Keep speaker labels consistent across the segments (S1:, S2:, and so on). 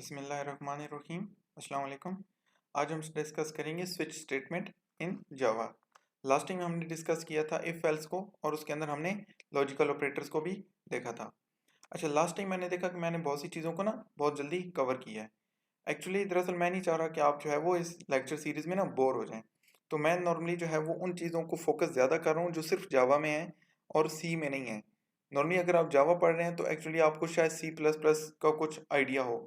S1: बिस्मिल्लाहिर्रहमानिर्रहीम। अस्सलाम वालेकुम। आज हम डिस्कस करेंगे switch statement in Java. Last time हमने डिस्कस किया था इफ एल्स को और उसके अंदर हमने लॉजिकल ऑपरेटर्स को भी देखा था। अच्छा, लास्ट टाइम मैंने देखा कि मैंने बहुत सी चीज़ों को ना बहुत जल्दी कवर किया है। एक्चुअली दरअसल मैं नहीं चाह रहा कि आप जो है वो इस लेक्चर सीरीज़ में ना बोर हो जाएं। तो मैं नॉर्मली जो है वो उन चीज़ों को फोकस ज़्यादा कर रहा हूँ जो सिर्फ जावा में है और सी में नहीं है। नॉर्मली अगर आप जावा पढ़ रहे हैं तो एक्चुअली आपको शायद सी प्लस प्लस का कुछ आइडिया हो।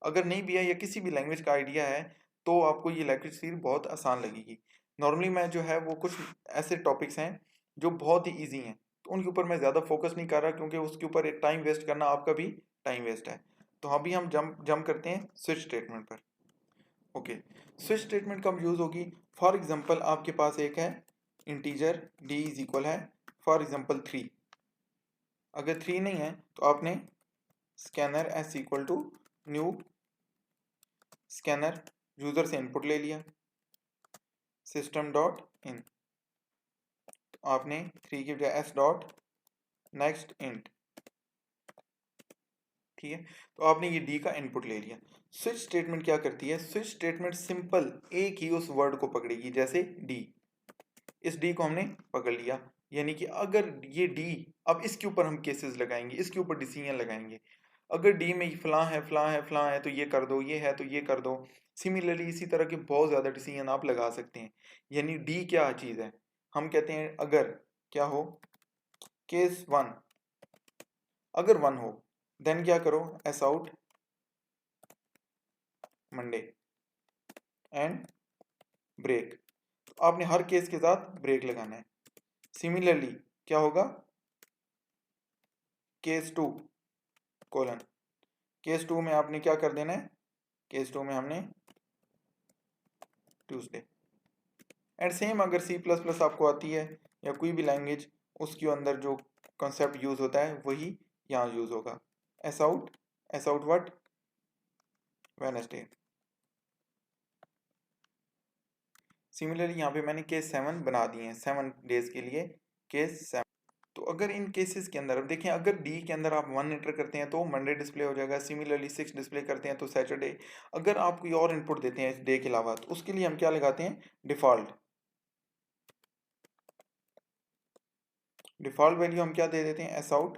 S1: अगर नहीं भी है या किसी भी लैंग्वेज का आइडिया है तो आपको ये लेक्चर सीरीज बहुत आसान लगेगी। नॉर्मली मैं जो है वो कुछ ऐसे टॉपिक्स हैं जो बहुत ही ईजी हैं, तो उनके ऊपर मैं ज़्यादा फोकस नहीं कर रहा क्योंकि उसके ऊपर एक टाइम वेस्ट करना आपका भी टाइम वेस्ट है। तो अभी हम जंप करते हैं स्विच स्टेटमेंट पर। ओके, स्विच स्टेटमेंट कब यूज़ होगी? फॉर एग्जांपल आपके पास एक है इंटीजर डी इज इक्वल है फॉर एग्जांपल 3। अगर 3 नहीं है तो आपने scanner S equal to new scanner user से इनपुट ले लिया सिस्टम डॉट इन, तो आपने 3 की बजाय एस डॉट नेक्स्ट इंट, ठीक है। तो आपने ये डी का इनपुट ले लिया। स्विच स्टेटमेंट क्या करती है? स्विच स्टेटमेंट सिंपल एक ही उस वर्ड को पकड़ेगी, जैसे डी। इस डी को हमने पकड़ लिया, यानी कि अगर ये डी, अब इसके ऊपर हम केसेस लगाएंगे, इसके ऊपर डिसीजन लगाएंगे। अगर डी में फलां है फलां है फलां है तो ये कर दो, ये है तो ये कर दो। सिमिलरली इसी तरह के बहुत ज़्यादा डिसीजन आप लगा सकते हैं। यानी डी क्या चीज़ है? हम कहते हैं अगर क्या हो, केस वन, अगर वन हो देन क्या करो, S out Monday and break. तो आपने हर केस के साथ ब्रेक लगाना है। सिमिलरली क्या होगा, case two colon, case two में आपने क्या कर देना है, केस टू में हमने ट्यूसडे। एंड सेम अगर सी प्लस प्लस आपको आती है या कोई भी लैंग्वेज, उसके अंदर जो कॉन्सेप्ट यूज होता है वही यहाँ यूज होगा। S out what, Wednesday. Similarly यहाँ पे मैंने केस 7 बना दिए हैं 7 डेज के लिए, केस 7। तो अगर इन केसेस के अंदर अब देखें, अगर डी के अंदर आप 1 एंटर करते हैं तो मंडे डिस्प्ले हो जाएगा। सिमिलरली 6 डिस्प्ले करते हैं तो सैटरडे। अगर आप कोई और इनपुट देते हैं डे के अलावा तो उसके लिए हम क्या लगाते हैं, डिफॉल्ट। डिफॉल्ट वैल्यू हम क्या दे देते हैं, एस आउट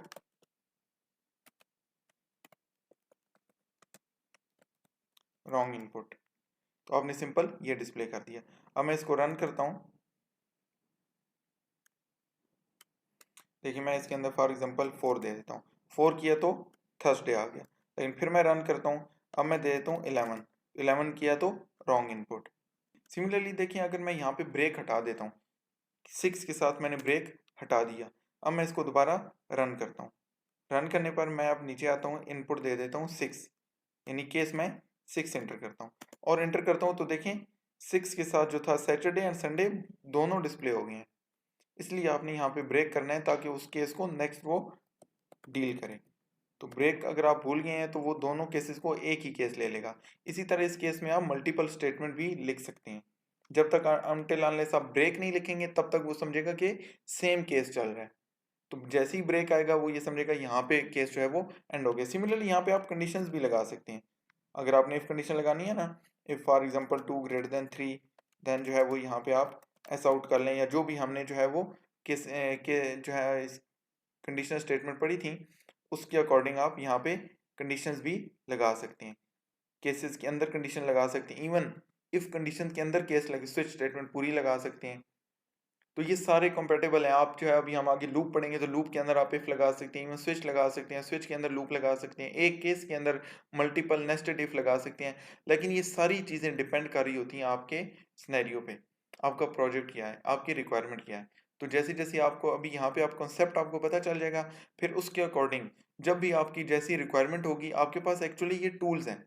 S1: रॉन्ग इनपुट। तो आपने सिंपल ये डिस्प्ले कर दिया। अब मैं इसको रन करता हूँ। देखिए मैं इसके अंदर फॉर एग्जांपल 4 दे देता हूँ, 4 किया तो थर्सडे आ गया। लेकिन फिर मैं रन करता हूँ, अब मैं दे देता हूँ 11, 11 किया तो रॉन्ग इनपुट। सिमिलरली देखिए अगर मैं यहाँ पे ब्रेक हटा देता हूँ, 6 के साथ मैंने ब्रेक हटा दिया। अब मैं इसको दोबारा रन करता हूँ। रन करने पर मैं अब नीचे आता हूँ, इनपुट दे देता हूँ 6, यानी केस मैं 6 एंटर करता हूँ और एंटर करता हूँ तो देखें 6 के साथ जो था सैटरडे एंड संडे दोनों डिस्प्ले हो गए हैं। इसलिए आपने यहाँ पे ब्रेक करना है ताकि उस केस को नेक्स्ट वो डील करें। तो ब्रेक अगर आप भूल गए हैं तो वो दोनों केसेस को एक ही केस ले लेगा। इसी तरह इस केस में आप मल्टीपल स्टेटमेंट भी लिख सकते हैं। जब तक अनटिल अनलेस आप ब्रेक नहीं लिखेंगे तब तक वो समझेगा कि सेम केस चल रहा है। तो जैसे ही ब्रेक आएगा वो ये समझेगा यहाँ पे केस जो है वो एंड हो गया। सिमिलरली यहाँ पे आप कंडीशंस भी लगा सकते हैं। अगर आपने इफ कंडीशन लगानी है ना, if for example 2 greater than 3, then जो है वो यहाँ पे आप एस आउट कर लें, या जो भी हमने जो है वो किस के जो है इस कंडीशनल स्टेटमेंट पढ़ी थी उसके अकॉर्डिंग आप यहाँ पे कंडीशंस भी लगा सकते हैं। केसेस के अंदर कंडीशन लगा सकते हैं, इवन इफ कंडीशन के अंदर केस लगे स्विच स्टेटमेंट पूरी लगा सकते हैं। तो ये सारे कंपेटेबल हैं। आप जो है अभी हम आगे लूप पढ़ेंगे तो लूप के अंदर आप इफ लगा सकते हैं, इवन स्विच लगा सकते हैं, स्विच के अंदर लूप लगा सकते हैं, एक केस के अंदर मल्टीपल नेस्टेड इफ लगा सकते हैं। लेकिन ये सारी चीज़ें डिपेंड कर रही होती हैं आपके सिनेरियो पे, आपका प्रोजेक्ट क्या है, आपकी रिक्वायरमेंट क्या है। तो जैसे जैसे आपको अभी यहाँ पे आप कॉन्सेप्ट आपको पता चल जाएगा, फिर उसके अकॉर्डिंग जब भी आपकी जैसी रिक्वायरमेंट होगी, आपके पास एक्चुअली ये टूल्स हैं।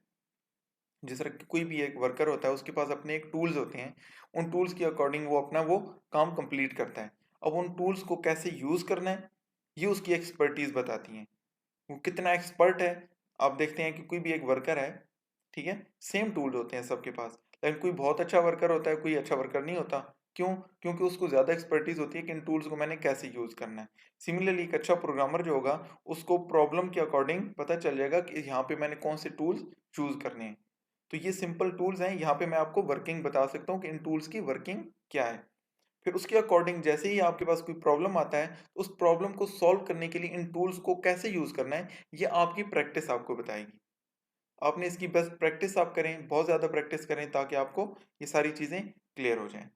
S1: जिस तरह कोई भी एक वर्कर होता है उसके पास अपने एक टूल्स होते हैं, उन टूल्स के अकॉर्डिंग वो अपना वो काम कंप्लीट करता है। अब उन टूल्स को कैसे यूज़ करना है ये उसकी एक्सपर्टीज बताती हैं, वो कितना एक्सपर्ट है। आप देखते हैं कि कोई भी एक वर्कर है, ठीक है, सेम टूल होते हैं सबके पास, लेकिन कोई बहुत अच्छा वर्कर होता है, कोई अच्छा वर्कर नहीं होता। क्यों? क्योंकि उसको ज़्यादा एक्सपर्टीज होती है कि इन टूल्स को मैंने कैसे यूज़ करना है। सिमिलरली एक अच्छा प्रोग्रामर जो होगा उसको प्रॉब्लम के अकॉर्डिंग पता चल जाएगा कि यहाँ पे मैंने कौन से टूल्स चूज करने हैं। तो ये सिंपल टूल्स हैं, यहाँ पे मैं आपको वर्किंग बता सकता हूँ कि इन टूल्स की वर्किंग क्या है। फिर उसके अकॉर्डिंग जैसे ही आपके पास कोई प्रॉब्लम आता है, तो उस प्रॉब्लम को सॉल्व करने के लिए इन टूल्स को कैसे यूज करना है, ये आपकी प्रैक्टिस आपको बताएगी। आपने इसकी बेस्ट प्रैक्टिस आप करें, बहुत ज़्यादा प्रैक्टिस करें ताकि आपको ये सारी चीज़ें क्लियर हो जाएँ।